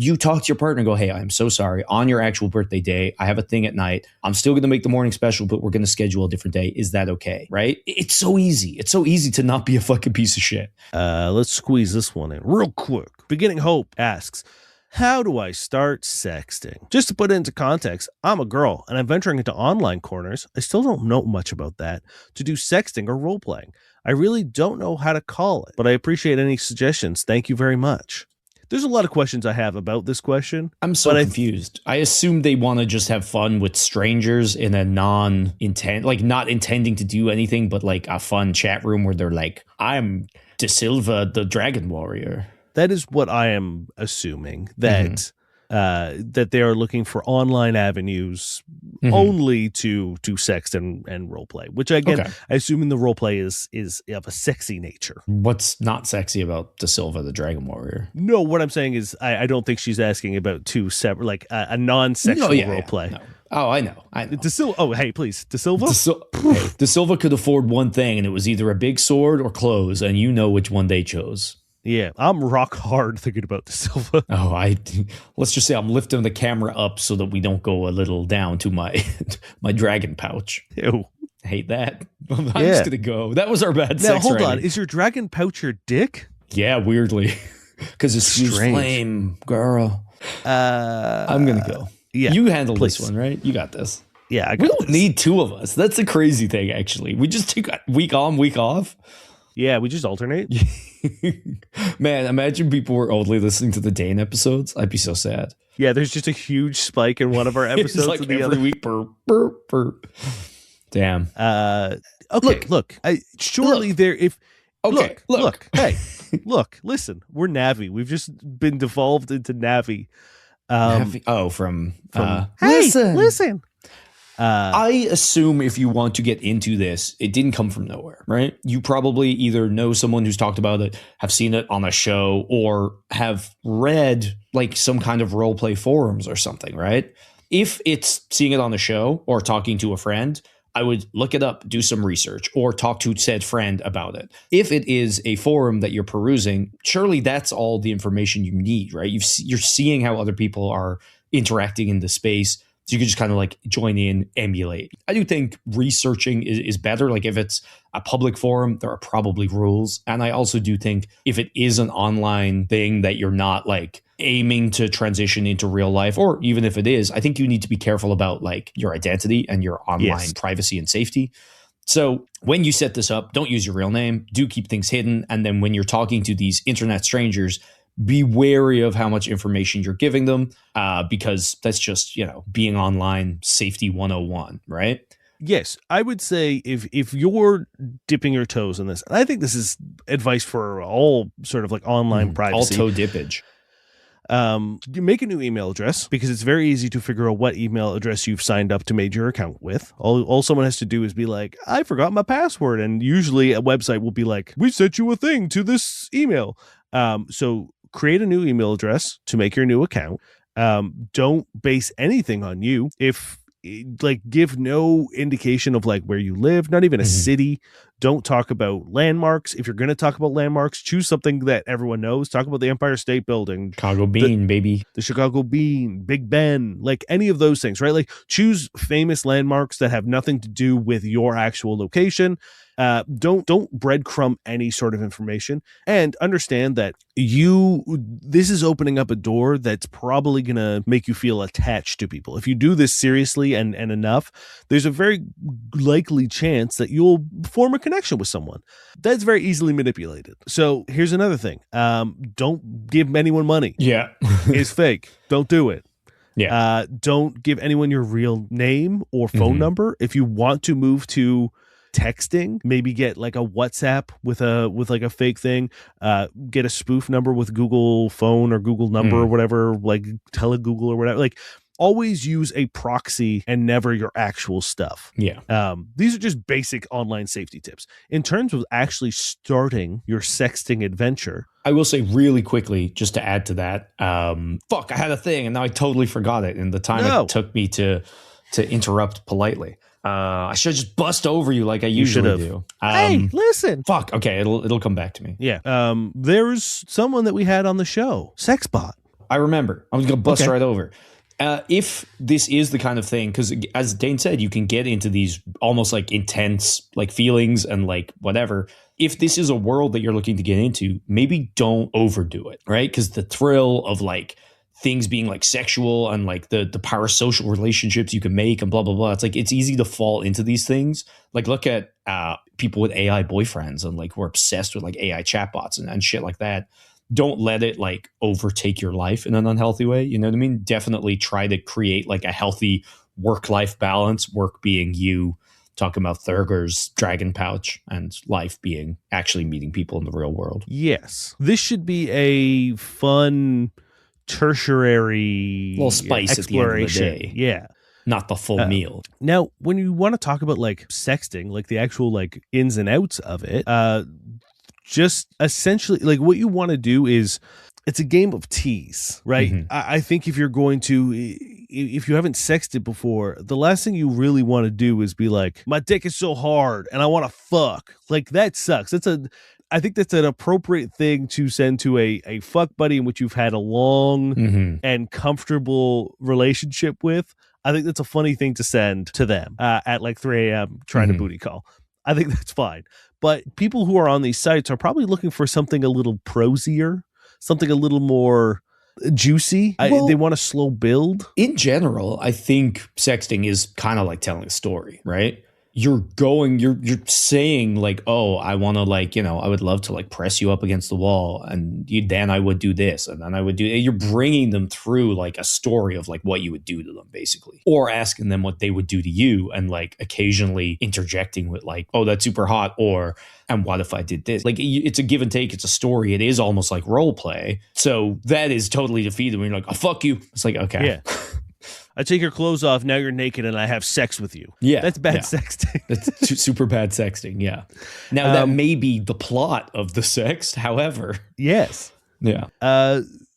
you talk to your partner and go, hey, I'm so sorry. On your actual birthday day, I have a thing at night. I'm still going to make the morning special, but we're going to schedule a different day. Is that okay? Right? It's so easy. It's so easy to not be a fucking piece of shit. Let's squeeze this one in real quick. Beginning Hope asks, how do I start sexting? Just to put it into context, I'm a girl and I'm venturing into online corners. I still don't know much about that to do sexting or role playing. I really don't know how to call it, but I appreciate any suggestions. Thank you very much. There's a lot of questions I have about this question. I'm so confused. I assume they want to just have fun with strangers in a non-intent, like not intending to do anything, but like a fun chat room where they're like, I'm De Silva, the Dragon Warrior. That is what I am assuming, that that they are looking for online avenues only to sext and roleplay, which again, I assume the roleplay is of a sexy nature. What's not sexy about De Silva, the Dragon Warrior? No, what I'm saying is I don't think she's asking about two separate, like a non-sexual roleplay. No. Oh, I know. De Silva. Oh, hey, please, De Silva. De Silva could afford one thing, and it was either a big sword or clothes, and you know which one they chose. Yeah, I'm rock hard thinking about De Silva. Oh, let's just say I'm lifting the camera up so that we don't go a little down to my my dragon pouch. Ew. I hate that. I'm just gonna go. That was our bad sex. Now hold on. Is your dragon pouch your dick? Yeah, weirdly, because it's strange. Flame, girl. I'm gonna go. Yeah, you handle this one, right? You got this. Yeah, we don't need two of us. That's the crazy thing. Actually, we just take a week on, week off. Yeah, we just alternate. Man, imagine people were only listening to the Dane episodes. I'd be so sad. Yeah, there's just a huge spike in one of our episodes. Like and the every other week. Burr. Damn. Okay, look. Surely there. If look. Hey, look. Listen, we're Navi. We've just been devolved into Navi. From hey, listen. I assume if you want to get into this, it didn't come from nowhere, right? You probably either know someone who's talked about it, have seen it on a show, or have read like some kind of role play forums or something, right? If it's seeing it on a show or talking to a friend, I would look it up, do some research, or talk to said friend about it. If it is a forum that you're perusing, surely that's all the information you need, right? You're seeing how other people are interacting in the space. So you can just kind of like join in, emulate. I do think researching is better. Like if it's a public forum, there are probably rules. And I also do think if it is an online thing that you're not like aiming to transition into real life, or even if it is, I think you need to be careful about like your identity and your online privacy and safety. So when you set this up, don't use your real name. Do keep things hidden. And then when you're talking to these internet strangers, be wary of how much information you're giving them, because that's just, being online safety 101, right? Yes, I would say if you're dipping your toes in this, and I think this is advice for all sort of like online privacy. All toe dippage. You make a new email address, because it's very easy to figure out what email address you've signed up to make your account with. All someone has to do is be like, I forgot my password. And usually a website will be like, we sent you a thing to this email. So create a new email address to make your new account. Don't base anything on you. Give no indication of like where you live, not even a city. Don't talk about landmarks. If you're going to talk about landmarks, choose something that everyone knows. Talk about the Empire State Building, Chicago Bean, baby, the Chicago Bean, Big Ben, like any of those things, right? Like choose famous landmarks that have nothing to do with your actual location. Don't breadcrumb any sort of information, and understand that this is opening up a door that's probably going to make you feel attached to people. If you do this seriously and enough, there's a very likely chance that you'll form a connection with someone. That's very easily manipulated. So here's another thing. Don't give anyone money. Yeah. It's fake. Don't do it. Yeah. Don't give anyone your real name or phone number. If you want to move to texting, maybe get like a WhatsApp with like a fake thing, get a spoof number with Google phone or Google number or whatever, like TeleGoogle or whatever. Like always use a proxy and never your actual stuff. Yeah. These are just basic online safety tips. In terms of actually starting your sexting adventure, I will say really quickly, just to add to that, I had a thing and now I totally forgot it in the time it took me to interrupt politely. I should just bust over you like I usually do. Hey, listen. Fuck. Okay, it'll come back to me. Yeah. There's someone that we had on the show, Sexbot. I remember. I was gonna bust right over. If this is the kind of thing, because as Dane said, you can get into these almost like intense like feelings and like whatever. If this is a world that you're looking to get into, maybe don't overdo it, right? Because the thrill of like things being like sexual and like the parasocial relationships you can make and blah, blah, blah. It's like, it's easy to fall into these things. Like look at people with AI boyfriends and like who are obsessed with like AI chatbots and shit like that. Don't let it like overtake your life in an unhealthy way. You know what I mean? Definitely try to create like a healthy work-life balance, work being you talking about Thurger's dragon pouch and life being actually meeting people in the real world. Yes. This should be a fun tertiary little spice exploration. At the end of the day. Yeah. Not the full meal. Now, when you want to talk about like sexting, like the actual like ins and outs of it, just essentially like what you want to do is it's a game of tease, right? Mm-hmm. I think if you're going to, if you haven't sexted before, the last thing you really want to do is be like, my dick is so hard and I want to fuck. Like that sucks. I think that's an appropriate thing to send to a fuck buddy in which you've had a long and comfortable relationship with. I think that's a funny thing to send to them at like 3 a.m. trying to booty call. I think that's fine. But people who are on these sites are probably looking for something a little prosier, something a little more juicy. They want a slow build. In general, I think sexting is kind of like telling a story, right? You're saying like, oh, I want to like, you know, I would love to like press you up against the wall and then I would do this and then I would do, you're bringing them through like a story of like what you would do to them basically, or asking them what they would do to you and like occasionally interjecting with like, oh, that's super hot, or and what if I did this? Like it's a give and take. It's a story. It is almost like role play. So that is totally defeated when you're like, oh, fuck you. It's like, okay. Yeah. I take your clothes off, now you're naked, and I have sex with you. Yeah. That's bad sexting. That's super bad sexting, yeah. Now, that may be the plot of the sext, however. Yes. Yeah.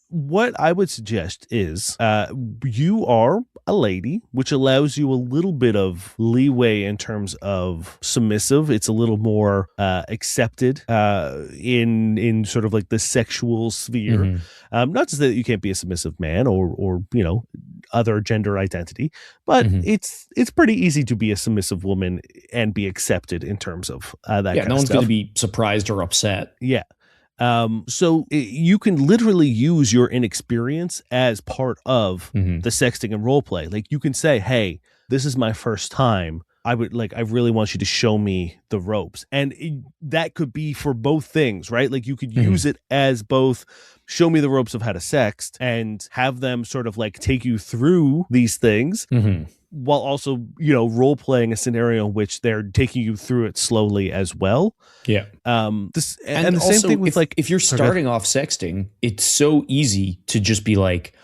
What I would suggest is you are a lady, which allows you a little bit of leeway in terms of submissive. It's a little more accepted in sort of like the sexual sphere. Not to say that you can't be a submissive man or you know, other gender identity, but it's pretty easy to be a submissive woman and be accepted in terms of that kind of stuff. Yeah, no one's going to be surprised or upset. Yeah. So you can literally use your inexperience as part of the sexting and role play. Like you can say, hey, this is my first time. I really want you to show me the ropes. And that could be for both things, right? Like you could use it as both show me the ropes of how to sext and have them sort of like take you through these things while also, you know, role playing a scenario in which they're taking you through it slowly as well. Yeah. And the also, same thing with if you're starting off sexting, it's so easy to just be like,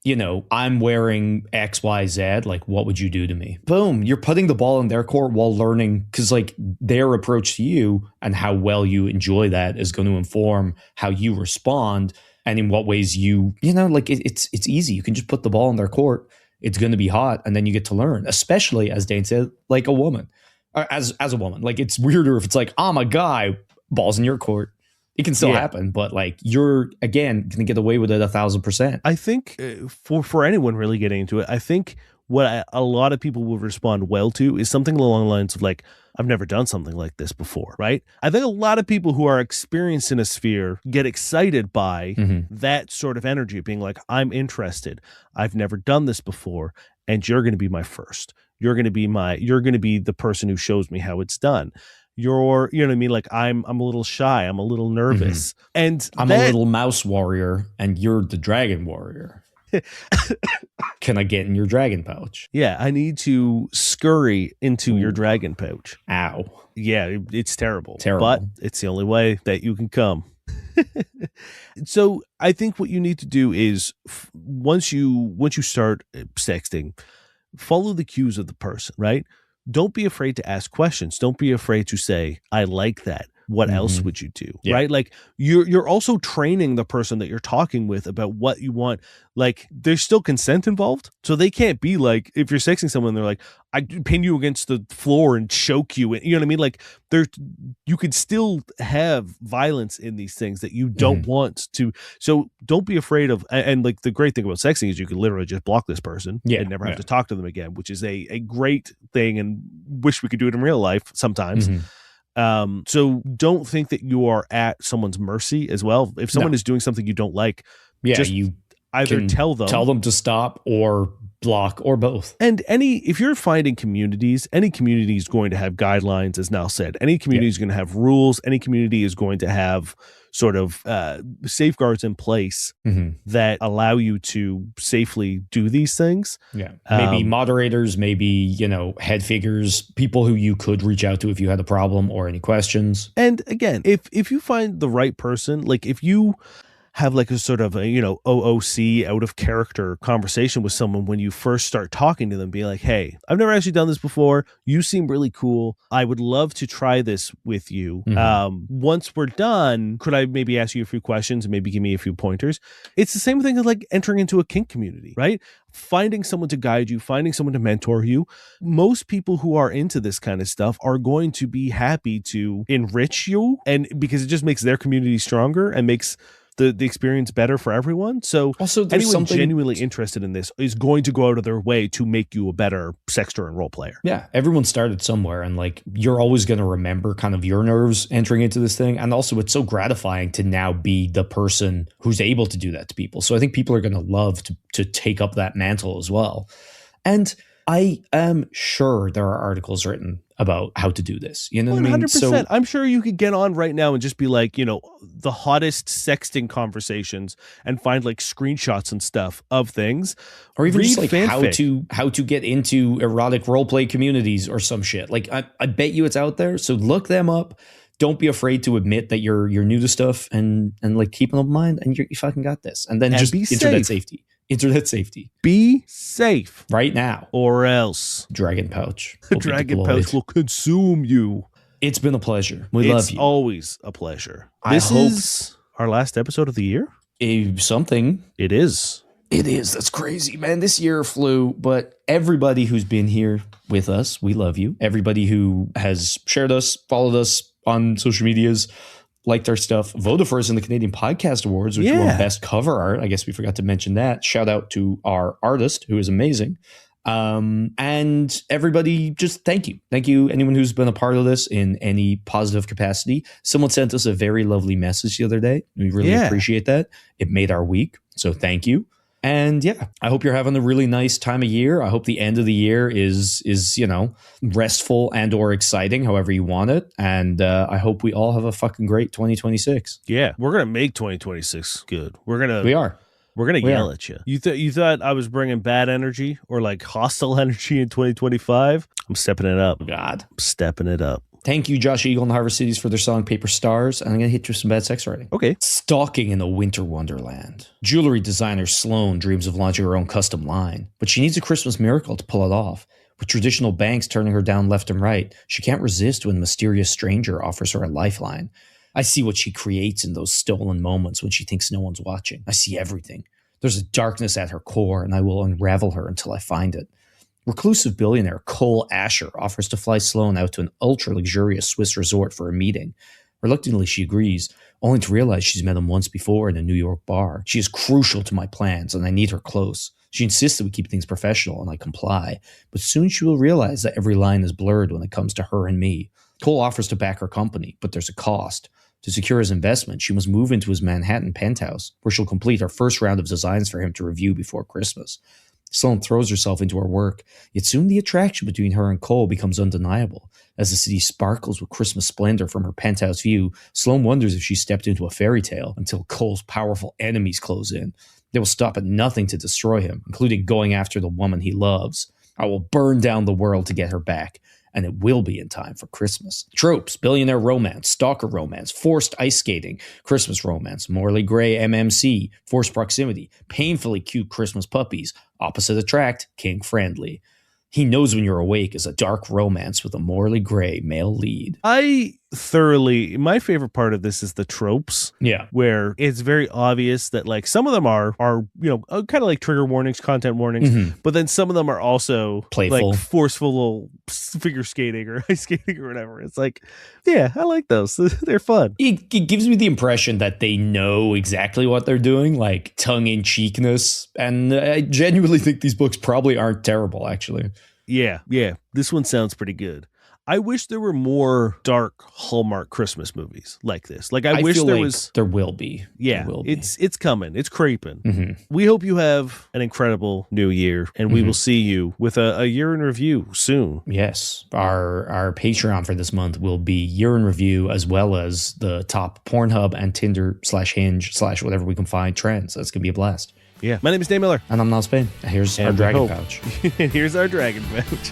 you know, I'm wearing XYZ. Like, what would you do to me? Boom. You're putting the ball in their court while learning, because like their approach to you and how well you enjoy that is going to inform how you respond and in what ways you know, like it's easy. You can just put the ball in their court. It's going to be hot. And then you get to learn, especially as Dane said, like a woman or as a woman. Like it's weirder if it's like, I'm a guy, balls in your court. It can still happen, but like you're again going to get away with it 1,000%. I think for anyone really getting into it, I think what a lot of people will respond well to is something along the lines of like, I've never done something like this before, right? I think a lot of people who are experienced in a sphere get excited by that sort of energy, being like, I'm interested. I've never done this before, and you're going to be my first. You're going to be the person who shows me how it's done. You know what I mean? Like I'm a little shy. I'm a little nervous. And I'm a little mouse warrior and you're the dragon warrior. Can I get in your dragon pouch? Yeah, I need to scurry into your dragon pouch. Ow. Yeah, it's terrible. Terrible. But it's the only way that you can come. So I think what you need to do is once you start sexting, follow the cues of the person, right? Don't be afraid to ask questions. Don't be afraid to say, I like that. what else Mhm. would you do? Yeah. Right? Like you're also training the person that you're talking with about what you want. Like there's still consent involved. So they can't be like, if you're sexting someone, they're like, I pin you against the floor and choke you. You know what I mean? Like you could still have violence in these things that you don't want to. So don't be afraid of, and like the great thing about sexting is you can literally just block this person and never have to talk to them again, which is a great thing, and wish we could do it in real life sometimes. So don't think that you are at someone's mercy as well. If someone is doing something you don't like, just you either tell them to stop or block or both. And if you're finding communities, any community is going to have guidelines, as Niall said. Any community is going to have rules. Any community is going to have sort of safeguards in place that allow you to safely do these things. Yeah. Maybe moderators, maybe, head figures, people who you could reach out to if you had a problem or any questions. And again, if you find the right person, like if you have like a sort of a, OOC, out of character conversation with someone when you first start talking to them, be like, hey, I've never actually done this before. You seem really cool. I would love to try this with you. Once we're done, could I maybe ask you a few questions and maybe give me a few pointers? It's the same thing as like entering into a kink community, right? Finding someone to guide you, finding someone to mentor you. Most people who are into this kind of stuff are going to be happy to enrich you, and because it just makes their community stronger and makes the experience better for everyone. So also, anyone genuinely interested in this is going to go out of their way to make you a better sexter and role player. Yeah, everyone started somewhere, and like you're always going to remember kind of your nerves entering into this thing. And also it's so gratifying to now be the person who's able to do that to people. So I think people are going to love to take up that mantle as well. And I am sure there are articles written about how to do this. You know what I mean? 100%. So, I'm sure you could get on right now and just be like, the hottest sexting conversations and find like screenshots and stuff of things. Or even just like fanfic. how to get into erotic roleplay communities or some shit. Like I bet you it's out there. So look them up. Don't be afraid to admit that you're new to stuff, and like keep an open mind, and you fucking got this. And then just be internet safe. safety. Internet safety. Be safe. Right now. Or else Dragon Pouch. The Dragon Pouch will consume you. It's been a pleasure. We love you. It's always a pleasure. This is our last episode of the year? Something. It is. It is. That's crazy, man. This year flew, but everybody who's been here with us, we love you. Everybody who has shared us, followed us on social medias, liked our stuff, voted for us in the Canadian Podcast Awards, which won Best Cover Art. I guess we forgot to mention that. Shout out to our artist, who is amazing. And everybody, just thank you. Thank you, anyone who's been a part of this in any positive capacity. Someone sent us a very lovely message the other day. We really appreciate that. It made our week. So thank you. And yeah, I hope you're having a really nice time of year. I hope the end of the year is restful and or exciting, however you want it. And I hope we all have a fucking great 2026. Yeah, we're gonna make 2026 good. We're gonna yell at you. You thought I was bringing bad energy or like hostile energy in 2025? I'm stepping it up. God, I'm stepping it up. Thank you, Josh Eagle and Harvest Cities, for their song Paper Stars. And I'm going to hit you with some bad sex writing. Okay. Stalking in a winter wonderland. Jewelry designer Sloan dreams of launching her own custom line, but she needs a Christmas miracle to pull it off. With traditional banks turning her down left and right, she can't resist when a mysterious stranger offers her a lifeline. I see what she creates in those stolen moments when she thinks no one's watching. I see everything. There's a darkness at her core, and I will unravel her until I find it. Reclusive billionaire Cole Asher offers to fly Sloan out to an ultra-luxurious Swiss resort for a meeting. Reluctantly, she agrees, only to realize she's met him once before in a New York bar. She is crucial to my plans, and I need her close. She insists that we keep things professional, and I comply. But soon she will realize that every line is blurred when it comes to her and me. Cole offers to back her company, but there's a cost. To secure his investment, she must move into his Manhattan penthouse, where she'll complete her first round of designs for him to review before Christmas. Sloan throws herself into her work, yet soon the attraction between her and Cole becomes undeniable. As the city sparkles with Christmas splendor from her penthouse view, Sloan wonders if she stepped into a fairy tale until Cole's powerful enemies close in. They will stop at nothing to destroy him, including going after the woman he loves. I will burn down the world to get her back, and it will be in time for Christmas. Tropes, billionaire romance, stalker romance, forced ice skating, Christmas romance, Morley Gray MMC, forced proximity, painfully cute Christmas puppies, opposite attract, king friendly. He Knows When You're Awake is a dark romance with a Morley Gray male lead. I thoroughly. My favorite part of this is the tropes. Yeah. Where it's very obvious that like some of them are kind of like trigger warnings, content warnings, but then some of them are also Playful, like forceful little figure skating or ice skating or whatever. It's like, yeah, I like those. They're fun. It gives me the impression that they know exactly what they're doing, like tongue-in-cheekness. And I genuinely think these books probably aren't terrible, actually. Yeah. This one sounds pretty good. I wish there were more dark Hallmark Christmas movies like this. Like I wish feel there like was. There will be. Yeah, There will be. it's coming. It's creeping. Mm-hmm. We hope you have an incredible new year, and we will see you with a year in review soon. Yes. Our Patreon for this month will be year in review, as well as the top Pornhub and Tinder /Hinge/ whatever we can find trends. That's going to be a blast. Yeah. My name is Dave Miller. And I'm Niall Spain. Here's our And we dragon hope- pouch. And here's our dragon pouch.